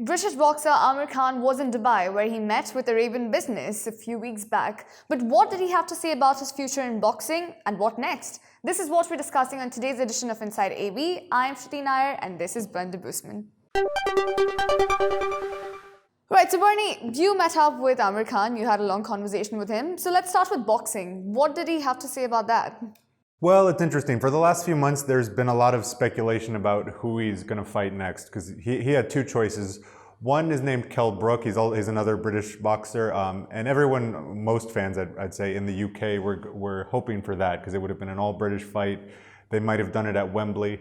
British boxer Amir Khan was in Dubai where he met with Arabian Business a few weeks back. But what did he have to say about his future in boxing and what next? This is what we're discussing on today's edition of Inside AB. I'm Shruti Nair and this is Bernie Busman. Right, so Bernie, you met up with Amir Khan. You had a long conversation with him. So let's start with boxing. What did he have to say about that? Well, it's interesting. For the last few months, there's been a lot of speculation about who he's going to fight next because he had two choices. One is named Kell Brook. He's another British boxer, and everyone, most fans, I'd say, in the UK were hoping for that because it would have been an all-British fight. They might have done it at Wembley.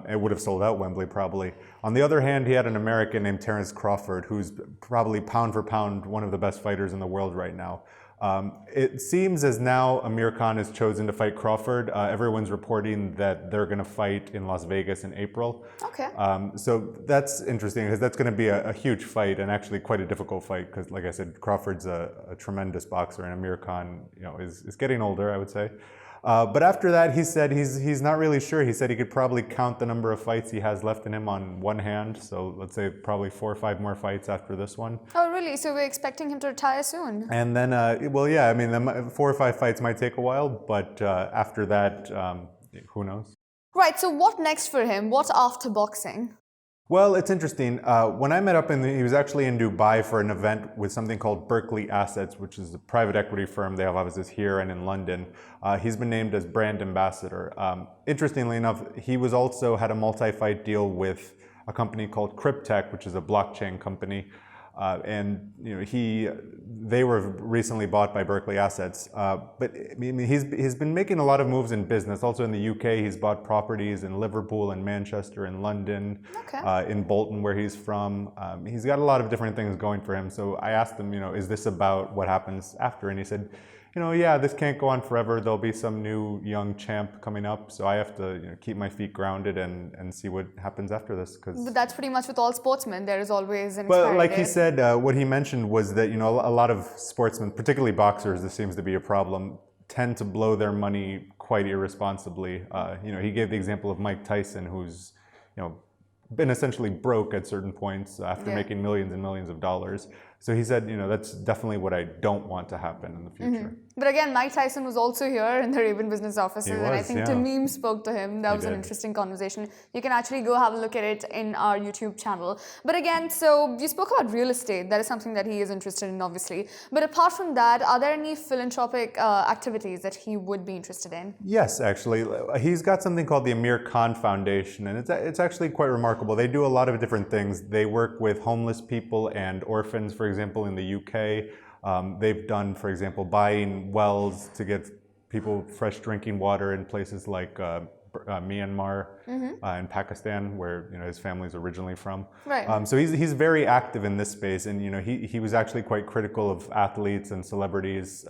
It would have sold out Wembley probably. On the other hand, he had an American named Terence Crawford, who's probably pound for pound one of the best fighters in the world right now. It seems as now Amir Khan has chosen to fight Crawford. Everyone's reporting that they're going to fight in Las Vegas in April. Okay. So that's interesting because that's going to be a huge fight and actually quite a difficult fight because, like I said, Crawford's a tremendous boxer and Amir Khan, is getting older, I would say. But after that, he said he's not really sure. He said he could probably count the number of fights he has left in him on one hand. So let's say probably 4 or 5 more fights after this one. Oh, really? So we're expecting him to retire soon? And then, well, yeah, I mean, 4 or 5 fights might take a while, but after that, who knows? Right, so what next for him? What after boxing? Well, it's interesting. When I met up he was actually in Dubai for an event with something called Berkeley Assets, which is a private equity firm. They have offices here and in London. He's been named as brand ambassador. Interestingly enough, he was also had a multi-fight deal with a company called Cryptech, which is a blockchain company. They were recently bought by Berkeley Assets. But I mean, he's been making a lot of moves in business. Also in the UK, he's bought properties in Liverpool and Manchester and London, in Bolton, where he's from. He's got a lot of different things going for him. So I asked him, is this about what happens after? And he said, yeah, this can't go on forever. There'll be some new young champ coming up. So I have to keep my feet grounded and see what happens after this. But that's pretty much with all sportsmen. There is always an But like he said, what he mentioned was that, a lot of sportsmen, particularly boxers, this seems to be a problem, tend to blow their money quite irresponsibly. He gave the example of Mike Tyson, who's, been essentially broke at certain points after making millions and millions of dollars. So he said, that's definitely what I don't want to happen in the future. But again, Mike Tyson was also here in the Arabian Business offices, and I think Tamim spoke to him. That was an interesting conversation. You can actually go have a look at it in our YouTube channel. But again, so you spoke about real estate. That is something that he is interested in, obviously. But apart from that, are there any philanthropic activities that he would be interested in? Yes, actually. He's got something called the Amir Khan Foundation, and it's actually quite remarkable. They do a lot of different things. They work with homeless people and orphans, for example, in the UK. They've done, for example, buying wells to get people fresh drinking water in places like Myanmar and Pakistan, where his family's originally from. Right. So he's very active in this space, and he was actually quite critical of athletes and celebrities.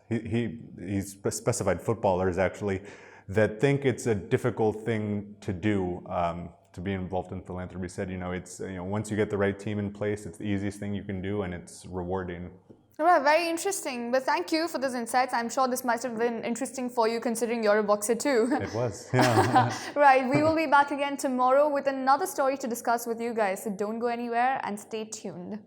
He specified footballers actually that think it's a difficult thing to do. To be involved in philanthropy. He said, it's once you get the right team in place, it's the easiest thing you can do, and it's rewarding. Right, very interesting. But thank you for those insights. I'm sure this must have been interesting for you, considering you're a boxer too. It was, yeah. Right, we will be back again tomorrow with another story to discuss with you guys. So don't go anywhere and stay tuned.